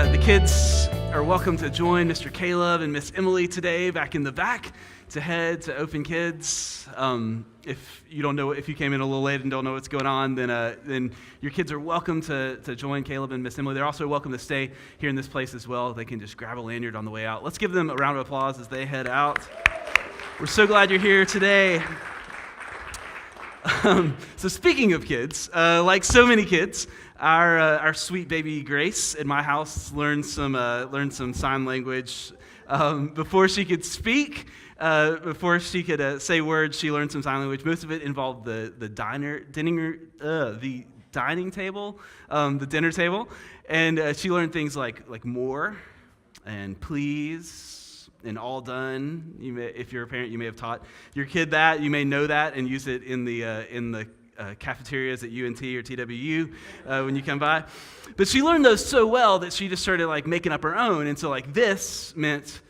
The kids are welcome to join Mr. Caleb and Miss Emily today back in the back to head to Open Kids. If you came in a little late and don't know what's going on, then your kids are welcome to join Caleb and Miss Emily. They're also welcome to stay here in this place as well. They can just grab a lanyard on the way out. Let's give them a round of applause as they head out. We're so glad you're here today. So speaking of kids, like so many kids, our sweet baby Grace in my house learned some sign language before she could speak. Before she could say words, she learned some sign language. Most of it involved the dining table, the dinner table, and she learned things like more and please. And all done. If you're a parent, you may have taught your kid that. You may know that and use it in the cafeterias at UNT or TWU when you come by. But she learned those so well that she just started making up her own. And so this meant,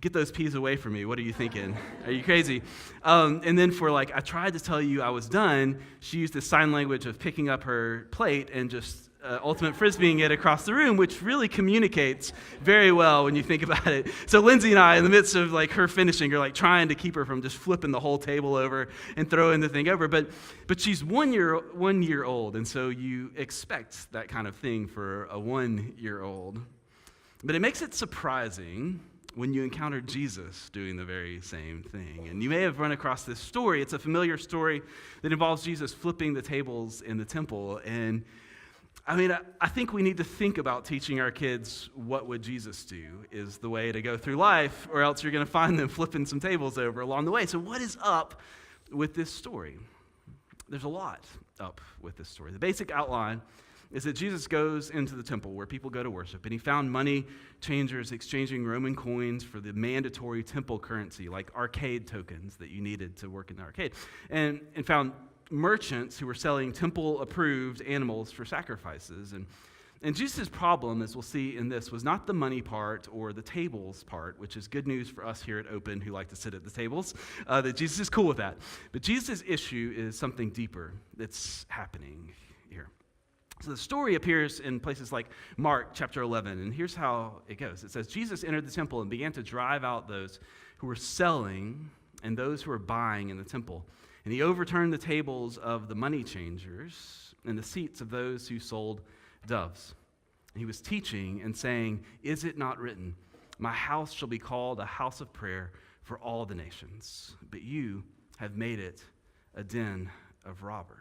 get those peas away from me. What are you thinking? Are you crazy? And then for I tried to tell you I was done, she used the sign language of picking up her plate and just ultimate frisbeeing it across the room, which really communicates very well when you think about it. So Lindsay and I, in the midst of her finishing, are trying to keep her from just flipping the whole table over and throwing the thing over. But she's 1 year old, and so you expect that kind of thing for a 1-year-old. But it makes it surprising when you encounter Jesus doing the very same thing. And you may have run across this story. It's a familiar story that involves Jesus flipping the tables in the temple. And I think we need to think about teaching our kids what would Jesus do is the way to go through life, or else you're going to find them flipping some tables over along the way. So what is up with this story? There's a lot up with this story. The basic outline is that Jesus goes into the temple where people go to worship, and he found money changers exchanging Roman coins for the mandatory temple currency, like arcade tokens that you needed to work in the arcade, and found merchants who were selling temple-approved animals for sacrifices. And Jesus' problem, as we'll see in this, was not the money part or the tables part, which is good news for us here at Open who like to sit at the tables, that Jesus is cool with that. But Jesus' issue is something deeper that's happening here. So the story appears in places like Mark chapter 11, and here's how it goes. It says, Jesus entered the temple and began to drive out those who were selling and those who were buying in the temple. And he overturned the tables of the money changers and the seats of those who sold doves. And he was teaching and saying, "Is it not written, my house shall be called a house of prayer for all the nations, but you have made it a den of robbers."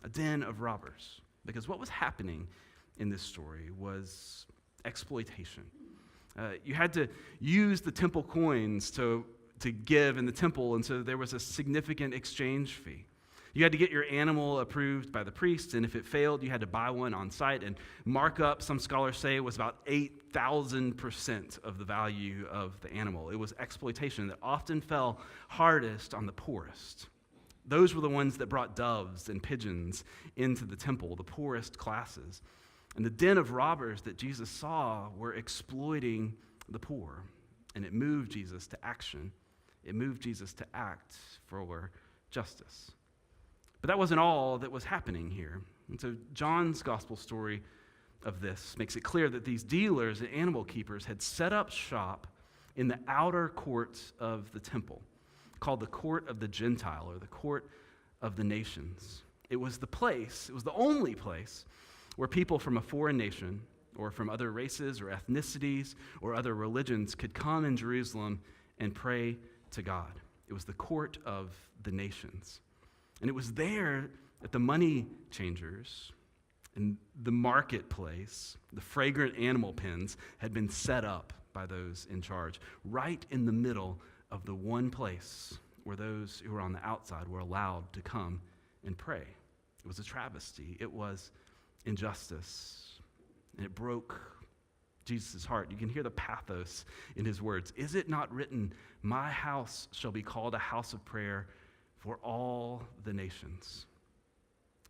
A den of robbers. Because what was happening in this story was exploitation. You had to use the temple coins to give in the temple, and so there was a significant exchange fee. You had to get your animal approved by the priest, and if it failed, you had to buy one on site, and markup, some scholars say, was about 8,000% of the value of the animal. It was exploitation that often fell hardest on the poorest. Those were the ones that brought doves and pigeons into the temple, the poorest classes. And the den of robbers that Jesus saw were exploiting the poor, and it moved Jesus to action. It moved Jesus to act for justice. But that wasn't all that was happening here. And so John's gospel story of this makes it clear that these dealers and animal keepers had set up shop in the outer courts of the temple, called the court of the Gentile, or the court of the nations. It was the only place where people from a foreign nation or from other races or ethnicities or other religions could come in Jerusalem and pray to God. It was the court of the nations. And it was there that the money changers and the marketplace, the fragrant animal pens, had been set up by those in charge, right in the middle of the one place where those who were on the outside were allowed to come and pray. It was a travesty. It was injustice. And it broke Jesus' heart. You can hear the pathos in his words. "Is it not written, my house shall be called a house of prayer for all the nations?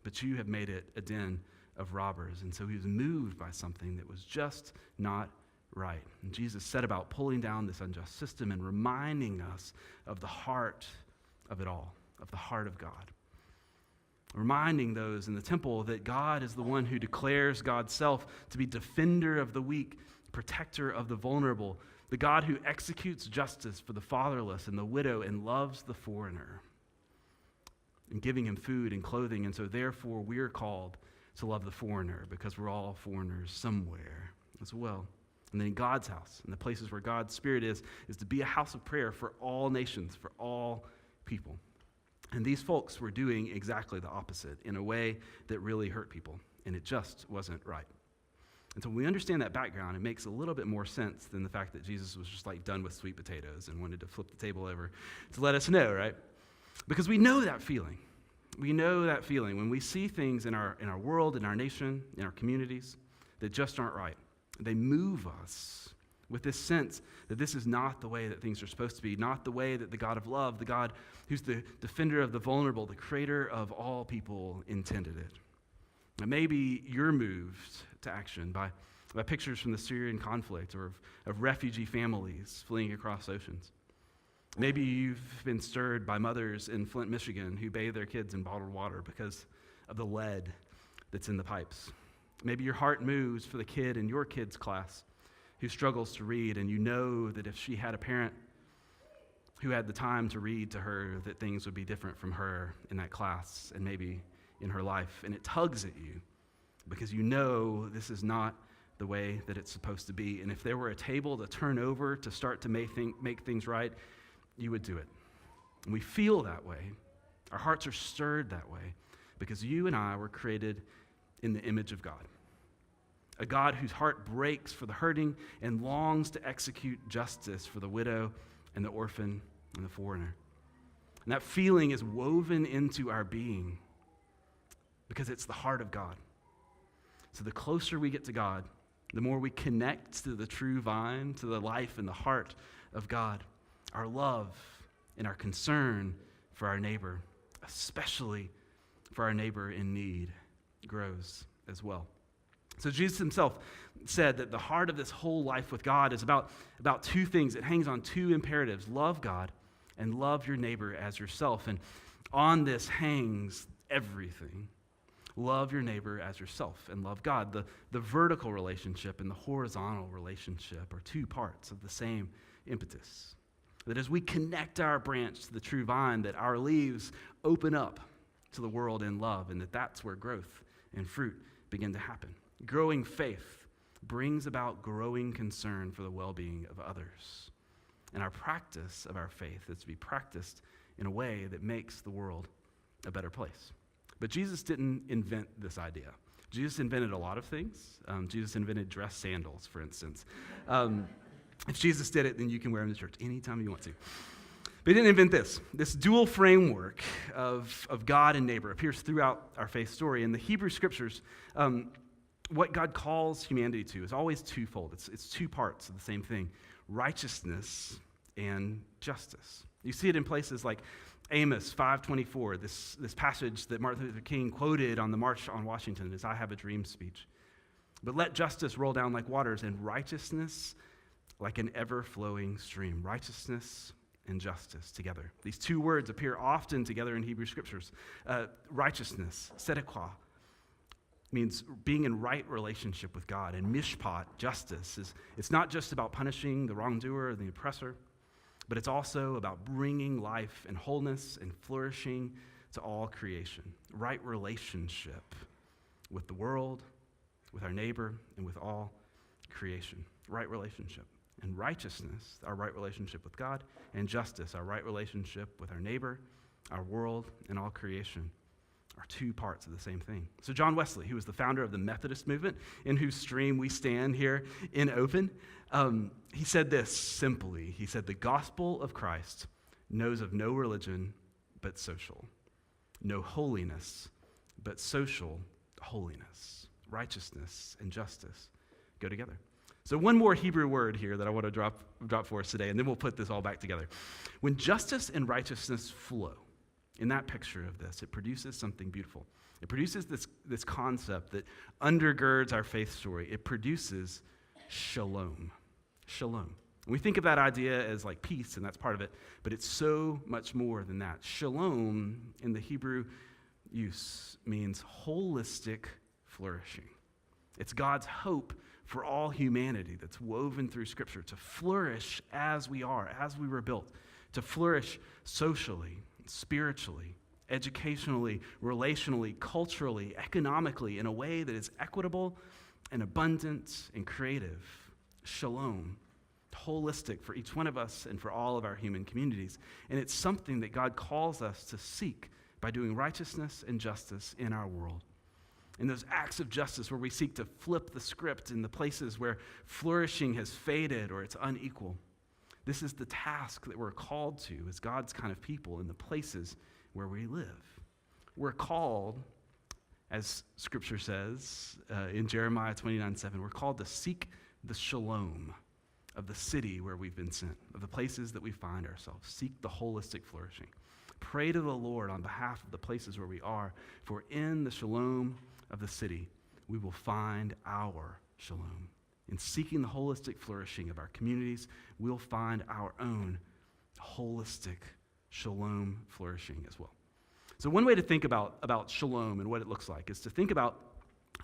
But you have made it a den of robbers." And so he was moved by something that was just not right. And Jesus set about pulling down this unjust system and reminding us of the heart of it all, of the heart of God. reminding those in the temple that God is the one who declares God's self to be defender of the weak, protector of the vulnerable, the God who executes justice for the fatherless and the widow and loves the foreigner, and giving him food and clothing. And so therefore we're called to love the foreigner because we're all foreigners somewhere as well. And then God's house, and the places where God's Spirit is to be a house of prayer for all nations, for all people. And these folks were doing exactly the opposite in a way that really hurt people, and it just wasn't right. And so when we understand that background, it makes a little bit more sense than the fact that Jesus was just like done with sweet potatoes and wanted to flip the table over to let us know, right? Because we know that feeling. We know that feeling when we see things in our world, in our nation, in our communities that just aren't right. They move us with this sense that this is not the way that things are supposed to be, not the way that the God of love, the God who's the defender of the vulnerable, the creator of all people intended it. And maybe you're moved to action by pictures from the Syrian conflict or of refugee families fleeing across oceans. Maybe you've been stirred by mothers in Flint, Michigan who bathe their kids in bottled water because of the lead that's in the pipes. Maybe your heart moves for the kid in your kid's class who struggles to read, and you know that if she had a parent who had the time to read to her, that things would be different from her in that class and maybe in her life. And it tugs at you because you know this is not the way that it's supposed to be. And if there were a table to turn over to start to make things right, you would do it. And we feel that way. Our hearts are stirred that way because you and I were created in the image of God. A God whose heart breaks for the hurting and longs to execute justice for the widow and the orphan and the foreigner. And that feeling is woven into our being because it's the heart of God. So the closer we get to God, the more we connect to the true vine, to the life and the heart of God. Our love and our concern for our neighbor, especially for our neighbor in need, grows as well. So Jesus himself said that the heart of this whole life with God is about two things. It hangs on two imperatives: love God and love your neighbor as yourself. And on this hangs everything. Love your neighbor as yourself and love God. The vertical relationship and the horizontal relationship are two parts of the same impetus. That as we connect our branch to the true vine, that our leaves open up to the world in love, and that's where growth and fruit begin to happen. Growing faith brings about growing concern for the well-being of others. And our practice of our faith is to be practiced in a way that makes the world a better place. But Jesus didn't invent this idea. Jesus invented a lot of things. Jesus invented dress sandals, for instance. If Jesus did it, then you can wear them to church anytime you want to. But he didn't invent this. This dual framework of God and neighbor appears throughout our faith story. In the Hebrew Scriptures, what God calls humanity to is always twofold. It's two parts of the same thing: righteousness and justice. You see it in places like Amos 5:24, this passage that Martin Luther King quoted on the March on Washington, his "I Have a Dream" speech. But let justice roll down like waters, and righteousness like an ever-flowing stream. Righteousness and justice together. These two words appear often together in Hebrew Scriptures. Righteousness, tzedakah, means being in right relationship with God. And mishpat, justice, it's not just about punishing the wrongdoer or the oppressor, but it's also about bringing life and wholeness and flourishing to all creation. Right relationship with the world, with our neighbor, and with all creation. Right relationship. And righteousness, our right relationship with God, and justice, our right relationship with our neighbor, our world, and all creation, are two parts of the same thing. So John Wesley, who was the founder of the Methodist movement, in whose stream we stand here in Open, he said this simply. He said, "The gospel of Christ knows of no religion but social, no holiness but social holiness." Righteousness and justice go together. So one more Hebrew word here that I want to drop for us today, and then we'll put this all back together. When justice and righteousness flow, in that picture of this, it produces something beautiful. It produces this concept that undergirds our faith story. It produces shalom. Shalom. And we think of that idea as like peace, and that's part of it, but it's so much more than that. Shalom in the Hebrew use means holistic flourishing. It's God's hope for all humanity that's woven through Scripture to flourish as we are, as we were built, to flourish socially, spiritually, educationally, relationally, culturally, economically, in a way that is equitable and abundant and creative. Shalom, holistic for each one of us and for all of our human communities. And it's something that God calls us to seek by doing righteousness and justice in our world. In those acts of justice where we seek to flip the script in the places where flourishing has faded or it's unequal. This is the task that we're called to as God's kind of people in the places where we live. We're called, as Scripture says in Jeremiah 29:7, we're called to seek the shalom of the city where we've been sent, of the places that we find ourselves. Seek the holistic flourishing. Pray to the Lord on behalf of the places where we are, for in the shalom of the city, we will find our shalom. In seeking the holistic flourishing of our communities, we'll find our own holistic shalom flourishing as well. So one way to think about shalom and what it looks like is to think about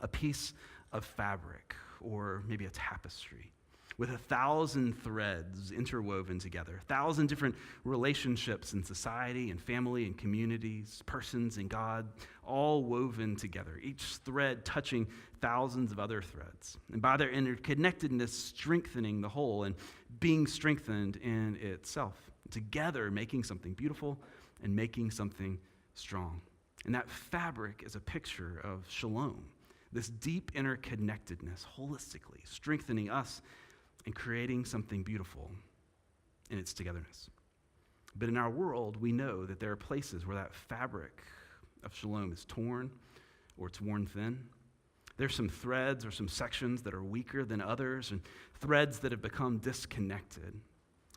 a piece of fabric or maybe a tapestry with 1,000 threads interwoven together, 1,000 different relationships in society and family and communities, persons and God, all woven together, each thread touching thousands of other threads, and by their interconnectedness strengthening the whole and being strengthened in itself, together making something beautiful and making something strong. And that fabric is a picture of shalom, this deep interconnectedness, holistically strengthening us and creating something beautiful in its togetherness. But in our world, we know that there are places where that fabric of shalom is torn or it's worn thin. There's some threads or some sections that are weaker than others and threads that have become disconnected.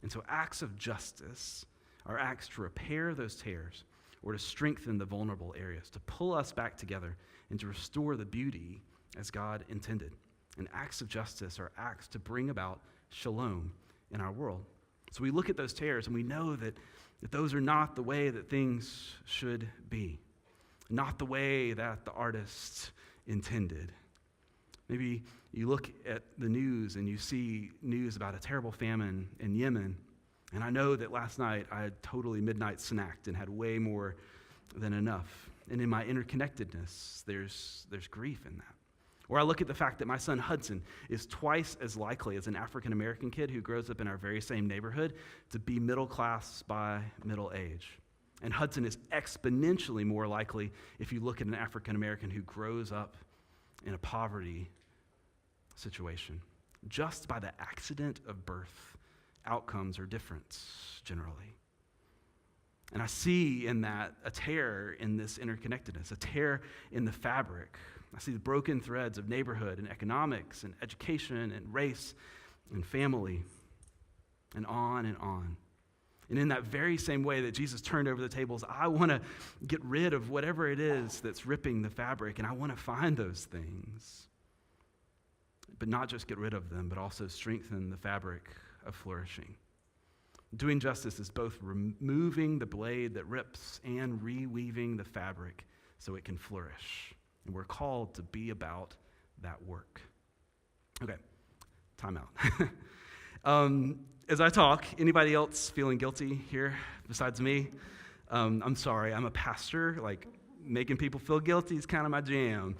And so acts of justice are acts to repair those tears or to strengthen the vulnerable areas, to pull us back together and to restore the beauty as God intended. And acts of justice are acts to bring about shalom in our world. So we look at those tears and we know that those are not the way that things should be, not the way that the artist intended. Maybe you look at the news and you see news about a terrible famine in Yemen, and I know that last night I had totally midnight snacked and had way more than enough. And in my interconnectedness, there's grief in that. Or I look at the fact that my son Hudson is twice as likely as an African-American kid who grows up in our very same neighborhood to be middle class by middle age. And Hudson is exponentially more likely if you look at an African-American who grows up in a poverty situation. Just by the accident of birth, outcomes are different generally. And I see in that a tear in this interconnectedness, a tear in the fabric. I see the broken threads of neighborhood and economics and education and race and family and on and on. And in that very same way that Jesus turned over the tables, I want to get rid of whatever it is that's ripping the fabric, and I want to find those things. But not just get rid of them, but also strengthen the fabric of flourishing. Doing justice is both removing the blade that rips and reweaving the fabric so it can flourish. And we're called to be about that work. Okay, time out. As I talk, anybody else feeling guilty here besides me? I'm sorry, I'm a pastor. Like, making people feel guilty is kind of my jam.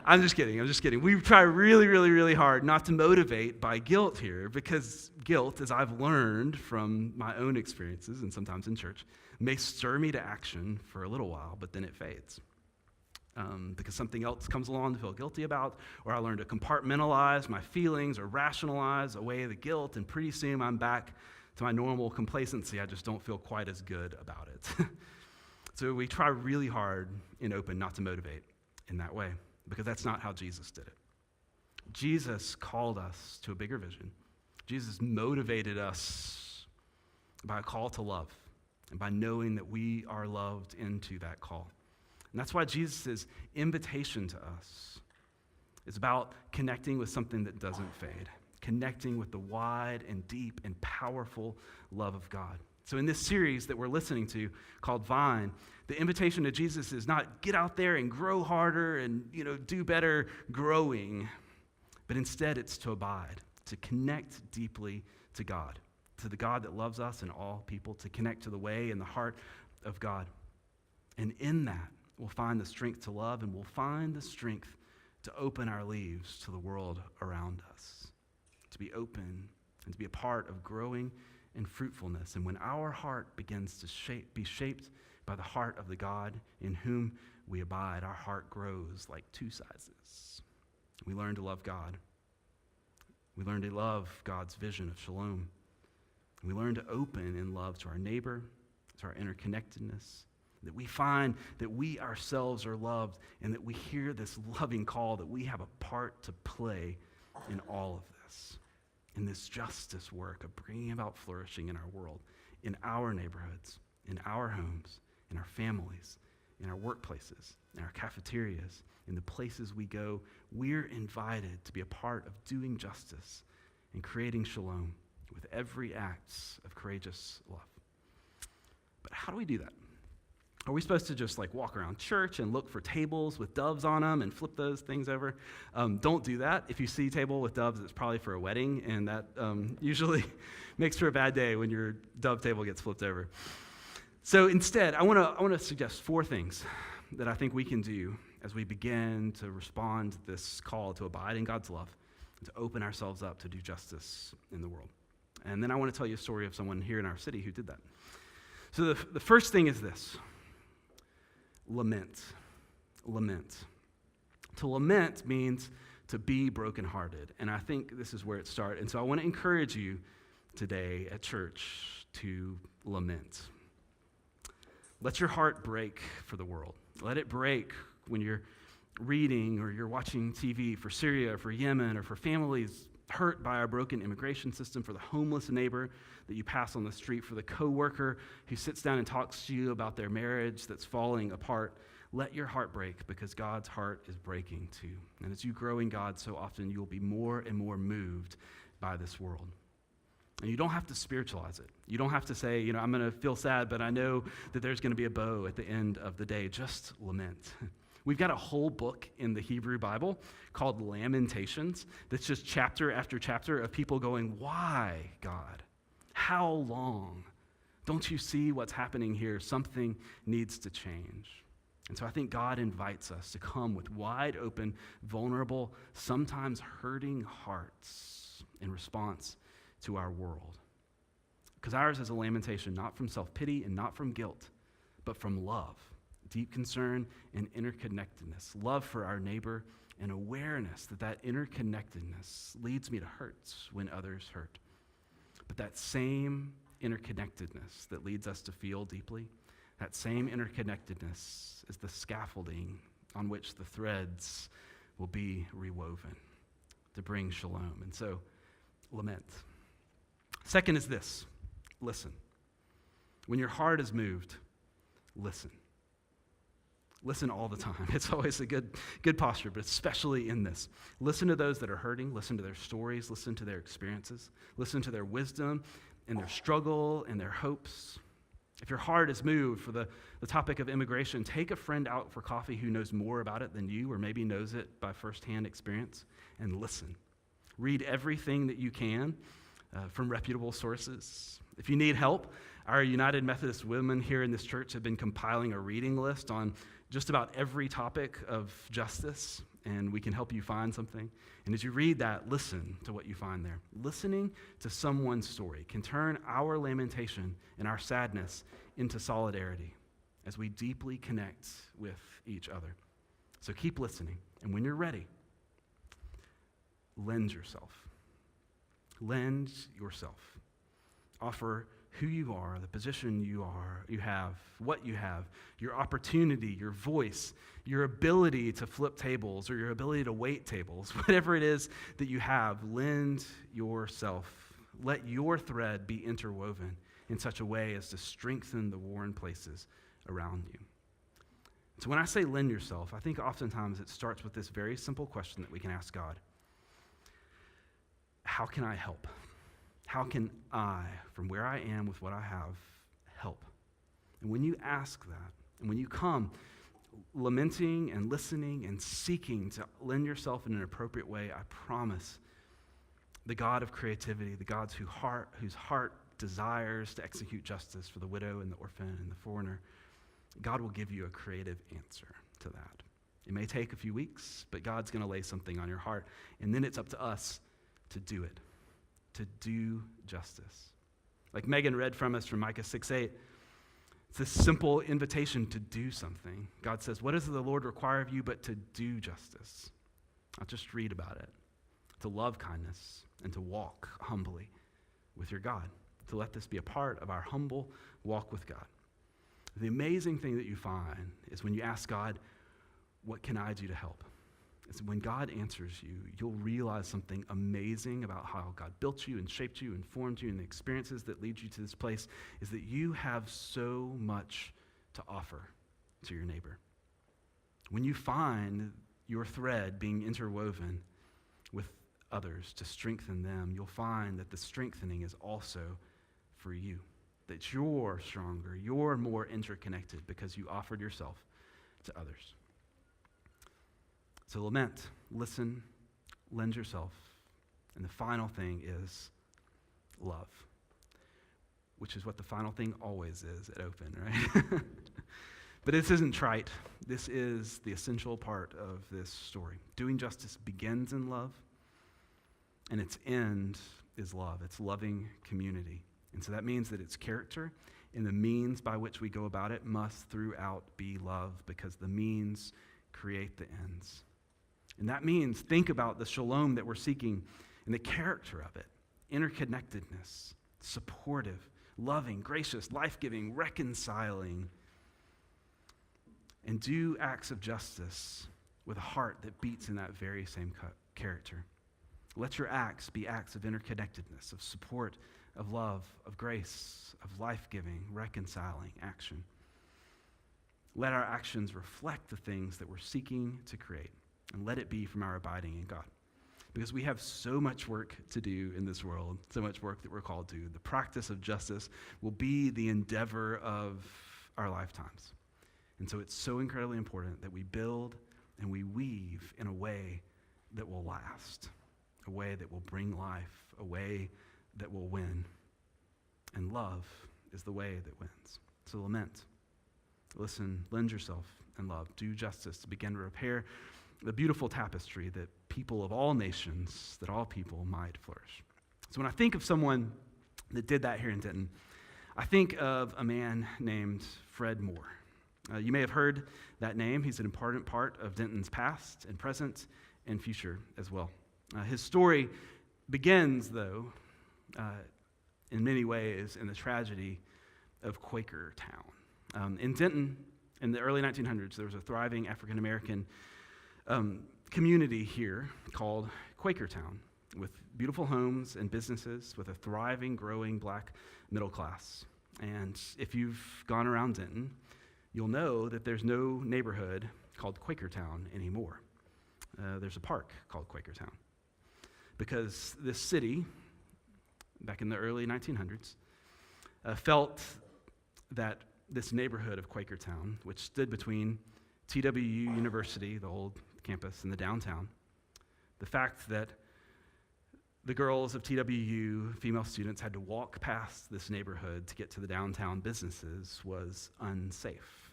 I'm just kidding. We try really, really, really hard not to motivate by guilt here, because guilt, as I've learned from my own experiences and sometimes in church, may stir me to action for a little while, but then it fades. Because something else comes along to feel guilty about, or I learn to compartmentalize my feelings or rationalize away the guilt, and pretty soon I'm back to my normal complacency. I just don't feel quite as good about it. So we try really hard in Open not to motivate in that way, because that's not how Jesus did it. Jesus called us to a bigger vision. Jesus motivated us by a call to love and by knowing that we are loved into that call. And that's why Jesus' invitation to us is about connecting with something that doesn't fade, connecting with the wide and deep and powerful love of God. So in this series that we're listening to called Vine, the invitation to Jesus is not get out there and grow harder and do better growing, but instead it's to abide, to connect deeply to God, to the God that loves us and all people, to connect to the way and the heart of God. And in that, we'll find the strength to love, and we'll find the strength to open our leaves to the world around us, to be open and to be a part of growing in fruitfulness. And when our heart begins to be shaped by the heart of the God in whom we abide, our heart grows like two sizes. We learn to love God. We learn to love God's vision of shalom. We learn to open in love to our neighbor, to our interconnectedness, that we find that we ourselves are loved, and that we hear this loving call that we have a part to play in all of this, in this justice work of bringing about flourishing in our world, in our neighborhoods, in our homes, in our families, in our workplaces, in our cafeterias, in the places we go. We're invited to be a part of doing justice and creating shalom with every act of courageous love. But how do we do that? Are we supposed to just walk around church and look for tables with doves on them and flip those things over? Don't do that. If you see a table with doves, it's probably for a wedding, and that usually makes for a bad day when your dove table gets flipped over. So instead, I want to suggest 4 things that I think we can do as we begin to respond to this call to abide in God's love, to open ourselves up to do justice in the world. And then I want to tell you a story of someone here in our city who did that. So the first thing is this. Lament. Lament. To lament means to be brokenhearted, and I think this is where it starts. And so I want to encourage you today at church to lament. Let your heart break for the world. Let it break when you're reading or you're watching TV for Syria or for Yemen or for families hurt by our broken immigration system, for the homeless neighbor that you pass on the street, for the coworker who sits down and talks to you about their marriage that's falling apart. Let your heart break, because God's heart is breaking too. And as you grow in God, so often you will be more and more moved by this world. And you don't have to spiritualize it. You don't have to say, I'm going to feel sad, but I know that there's going to be a bow at the end of the day. Just lament. We've got a whole book in the Hebrew Bible called Lamentations that's just chapter after chapter of people going, why, God? How long? Don't you see what's happening here? Something needs to change. And so I think God invites us to come with wide open, vulnerable, sometimes hurting hearts in response to our world. Because ours is a lamentation not from self-pity and not from guilt, but from love, deep concern and interconnectedness, love for our neighbor, and awareness that interconnectedness leads me to hurt when others hurt. But that same interconnectedness that leads us to feel deeply, that same interconnectedness is the scaffolding on which the threads will be rewoven to bring shalom. And so, lament. Second is this: listen. When your heart is moved, listen. Listen all the time. It's always a good posture, but especially in this. Listen to those that are hurting. Listen to their stories. Listen to their experiences. Listen to their wisdom and their struggle and their hopes. If your heart is moved for the topic of immigration, take a friend out for coffee who knows more about it than you, or maybe knows it by firsthand experience, and listen. Read everything that you can from reputable sources. If you need help, our United Methodist women here in this church have been compiling a reading list on just about every topic of justice, and we can help you find something. And as you read that, listen to what you find there. Listening to someone's story can turn our lamentation and our sadness into solidarity as we deeply connect with each other. So keep listening, and when you're ready, lend yourself. Lend yourself. Offer who you are, the position you have, what you have, your opportunity, your voice, your ability to flip tables or your ability to wait tables, whatever it is that you have, lend yourself. Let your thread be interwoven in such a way as to strengthen the worn places around you. So when I say lend yourself, I think oftentimes it starts with this very simple question that we can ask God. How can I help? How can I, from where I am with what I have, And when you ask that, and when you come lamenting and listening and seeking to lend yourself in an appropriate way, I promise the God of creativity, the God whose heart desires to execute justice for the widow and the orphan and the foreigner, God will give you a creative answer to that. It may take a few weeks, but God's going to lay something on your heart, and then it's up to us to do it, to do justice. Like Megan read from us from Micah 6:8, it's this simple invitation to do something. God says, what does the Lord require of you but to do justice? Not just read about it. To love kindness and to walk humbly with your God. To let this be a part of our humble walk with God. The amazing thing that you find is when you ask God, what can I do to help? It's when God answers you, you'll realize something amazing about how God built you and shaped you and formed you, and the experiences that lead you to this place is that you have so much to offer to your neighbor. When you find your thread being interwoven with others to strengthen them, you'll find that the strengthening is also for you, that you're stronger, you're more interconnected because you offered yourself to others. So lament, listen, lend yourself. And the final thing is love, which is what the final thing always is at Open, right? But this isn't trite. This is the essential part of this story. Doing justice begins in love, and its end is love. It's loving community. And so that means that its character and the means by which we go about it must throughout be love, because the means create the ends. And that means think about the shalom that we're seeking and the character of it. Interconnectedness, supportive, loving, gracious, life-giving, reconciling. And do acts of justice with a heart that beats in that very same character. Let your acts be acts of interconnectedness, of support, of love, of grace, of life-giving, reconciling action. Let our actions reflect the things that we're seeking to create. And let it be from our abiding in God. Because we have so much work to do in this world, so much work that we're called to. The practice of justice will be the endeavor of our lifetimes. And so it's so incredibly important that we build and we weave in a way that will last, a way that will bring life, a way that will win. And love is the way that wins. So lament, listen, lend yourself, and love. Do justice to begin to repair the beautiful tapestry that people of all nations, that all people might flourish. So when I think of someone that did that here in Denton, I think of a man named Fred Moore. You may have heard that name. He's an important part of Denton's past and present and future as well. His story begins, though, in many ways in the tragedy of Quaker Town. In Denton, in the early 1900s, there was a thriving African-American community here called Quakertown, with beautiful homes and businesses, with a thriving, growing black middle class. And if you've gone around Denton, you'll know that there's no neighborhood called Quakertown anymore. There's a park called Quakertown, because this city, back in the early 1900s, felt that this neighborhood of Quakertown, which stood between TWU University, the old campus, and the downtown, the fact that the girls of TWU, female students, had to walk past this neighborhood to get to the downtown businesses was unsafe.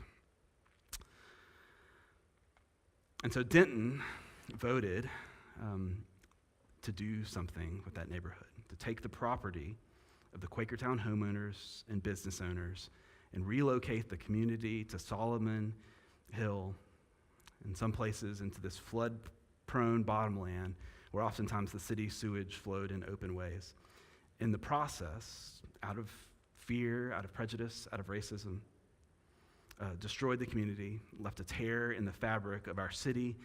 And so Denton voted to do something with that neighborhood, to take the property of the Quakertown homeowners and business owners and relocate the community to Solomon Hill, in some places into this flood-prone bottomland where oftentimes the city sewage flowed in open ways. In the process, out of fear, out of prejudice, out of racism, destroyed the community, left a tear in the fabric of our city,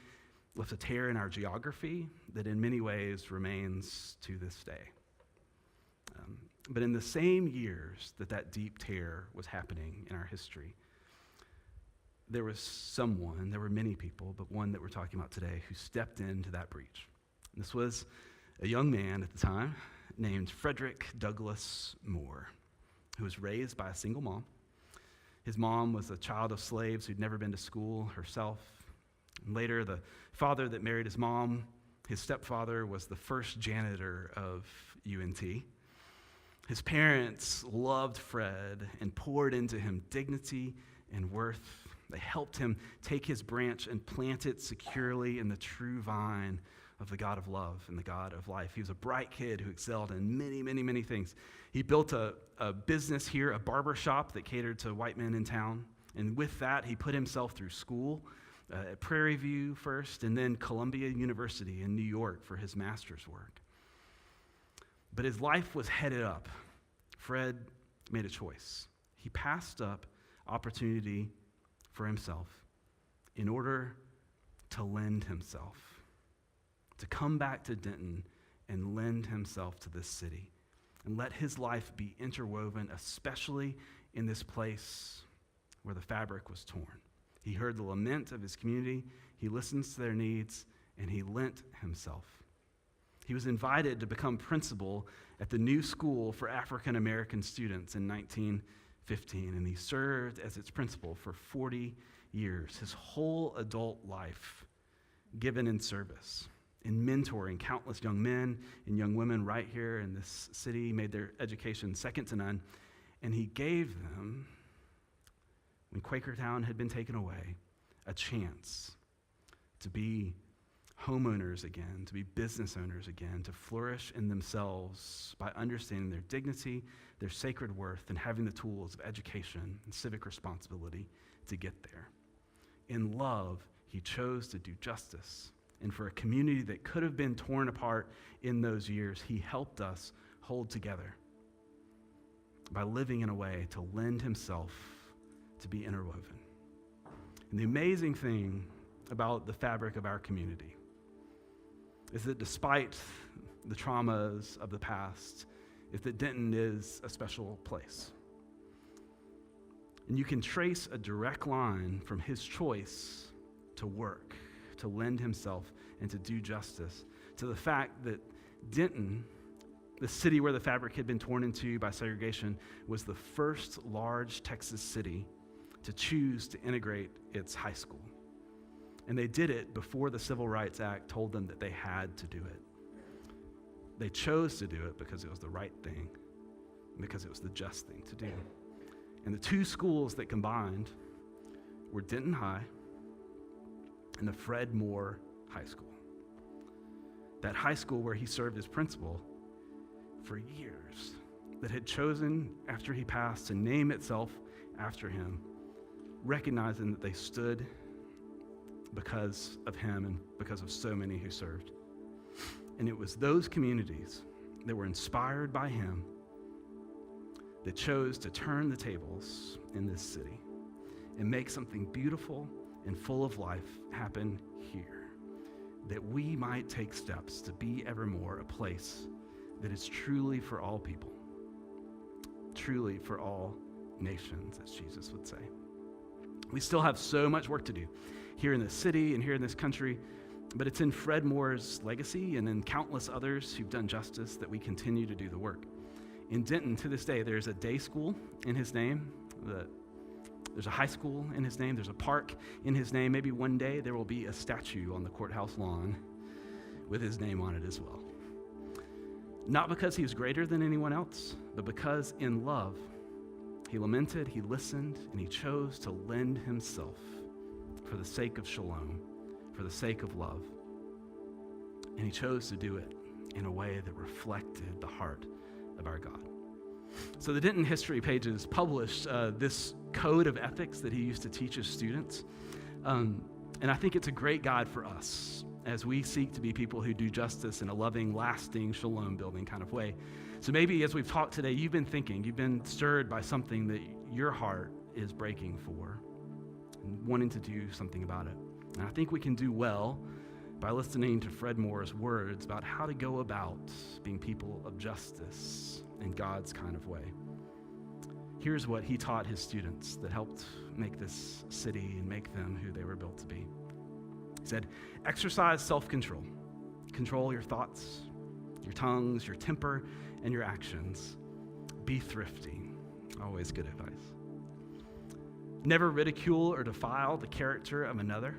left a tear in our geography that in many ways remains to this day. But in the same years that that deep tear was happening in our history, there were many people, but one that we're talking about today, who stepped into that breach. And this was a young man at the time named Frederick Douglass Moore, who was raised by a single mom. His mom was a child of slaves who'd never been to school herself. And later, the father that married his mom, his stepfather, was the first janitor of UNT. His parents loved Fred and poured into him dignity and worth. They helped him take his branch and plant it securely in the true vine of the God of love and the God of life. He was a bright kid who excelled in many, many, many things. He built a business here, a barber shop that catered to white men in town. And with that, he put himself through school at Prairie View first, and then Columbia University in New York for his master's work. But his life was headed up. Fred made a choice. He passed up opportunity for himself in order to lend himself, to come back to Denton and lend himself to this city and let his life be interwoven, especially in this place where the fabric was torn. He heard the lament of his community, he listened to their needs, and he lent himself. He was invited to become principal at the new school for African American students in 1915, and he served as its principal for 40 years, his whole adult life given in service, in mentoring countless young men and young women right here in this city, made their education second to none, and he gave them, when Quakertown had been taken away, a chance to be homeowners again, to be business owners again, to flourish in themselves by understanding their dignity, their sacred worth, and having the tools of education and civic responsibility to get there. In love, he chose to do justice. And for a community that could have been torn apart in those years, he helped us hold together by living in a way to lend himself to be interwoven. And the amazing thing about the fabric of our community is that despite the traumas of the past, is that Denton is a special place. And you can trace a direct line from his choice to work, to lend himself, and to do justice, to the fact that Denton, the city where the fabric had been torn into by segregation, was the first large Texas city to choose to integrate its high school. And they did it before the Civil Rights Act told them that they had to do it. They chose to do it because it was the right thing, and because it was the just thing to do. And the two schools that combined were Denton High and the Fred Moore High School. That high school where he served as principal for years, that had chosen after he passed to name itself after him, recognizing that they stood because of him and because of so many who served. And it was those communities that were inspired by him that chose to turn the tables in this city and make something beautiful and full of life happen here, that we might take steps to be evermore a place that is truly for all people, truly for all nations, as Jesus would say. We still have so much work to do here in this city and here in this country, but it's in Fred Moore's legacy and in countless others who've done justice that we continue to do the work. In Denton, to this day, there's a day school in his name. There's a high school in his name. There's a park in his name. Maybe one day there will be a statue on the courthouse lawn with his name on it as well. Not because he was greater than anyone else, but because in love, he lamented, he listened, and he chose to lend himself for the sake of shalom, for the sake of love. And he chose to do it in a way that reflected the heart of our God. So the Denton History Pages published this code of ethics that he used to teach his students. And I think it's a great guide for us as we seek to be people who do justice in a loving, lasting, shalom-building kind of way. So maybe as we've talked today, you've been thinking, you've been stirred by something that your heart is breaking for and wanting to do something about it. And I think we can do well by listening to Fred Moore's words about how to go about being people of justice in God's kind of way. Here's what he taught his students that helped make this city and make them who they were built to be. He said, exercise self-control. Control your thoughts, your tongues, your temper, and your actions. Be thrifty. Always good advice. Never ridicule or defile the character of another.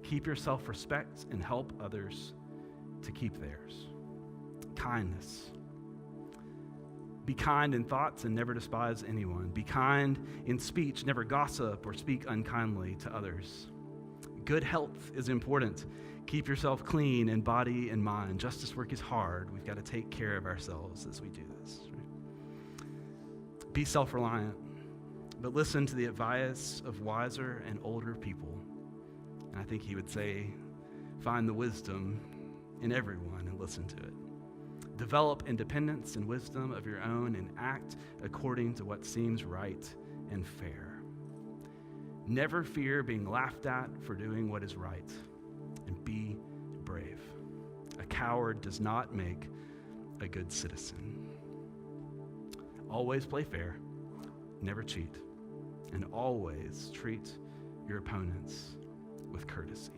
Keep your self-respect and help others to keep theirs. Kindness. Be kind in thoughts and never despise anyone. Be kind in speech, never gossip or speak unkindly to others. Good health is important. Keep yourself clean in body and mind. Justice work is hard. We've got to take care of ourselves as we do this. Right? Be self-reliant, but listen to the advice of wiser and older people. And I think he would say, find the wisdom in everyone and listen to it. Develop independence and wisdom of your own and act according to what seems right and fair. Never fear being laughed at for doing what is right, and be brave. A coward does not make a good citizen. Always play fair, never cheat, and always treat your opponents with courtesy.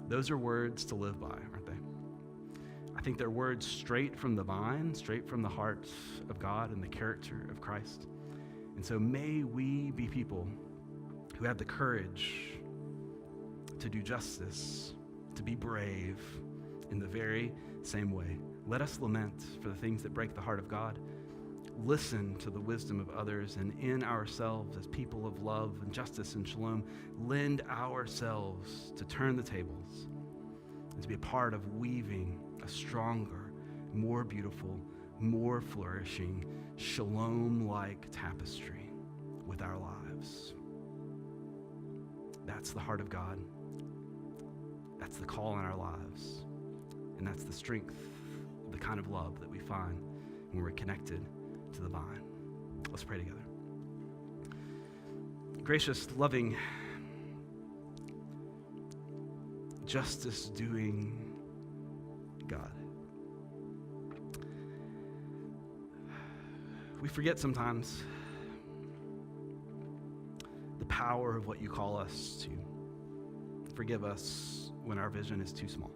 Those are words to live by, aren't they? I think they're words straight from the vine, straight from the heart of God and the character of Christ. And so may we be people who have the courage to do justice, to be brave in the very same way. Let us lament for the things that break the heart of God. Listen to the wisdom of others, and in ourselves as people of love and justice and shalom, lend ourselves to turn the tables and to be a part of weaving a stronger, more beautiful, more flourishing, shalom-like tapestry with our lives. That's the heart of God. That's the call in our lives. And that's the strength of the kind of love that we find when we're connected to the vine. Let's pray together. Gracious, loving, justice-doing God. We forget sometimes the power of what you call us to. Forgive us when our vision is too small.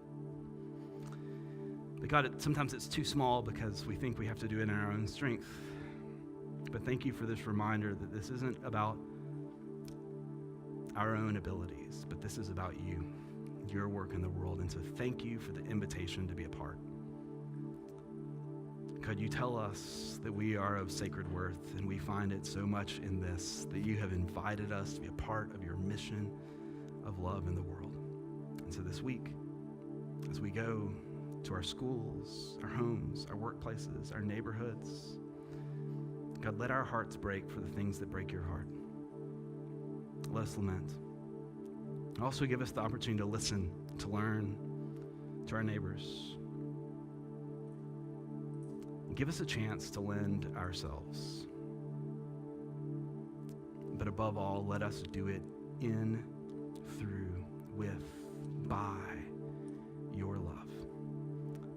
But God, sometimes it's too small because we think we have to do it in our own strength. But thank you for this reminder that this isn't about our own abilities, but this is about you, your work in the world. And so thank you for the invitation to be a part. God, you tell us that we are of sacred worth, and we find it so much in this, that you have invited us to be a part of your mission of love in the world. And so this week, as we go to our schools, our homes, our workplaces, our neighborhoods, God, let our hearts break for the things that break your heart. Let us lament. Also give us the opportunity to listen, to learn, to our neighbors. Give us a chance to lend ourselves. But above all, let us do it in, through, with, by your love.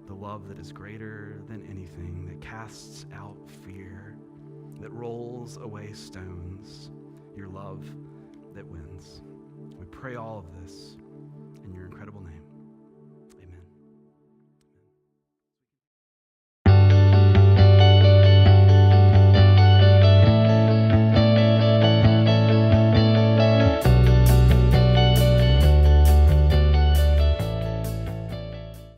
The love that is greater than anything, that casts out fear, that rolls away stones. Your love that wins. We pray all of this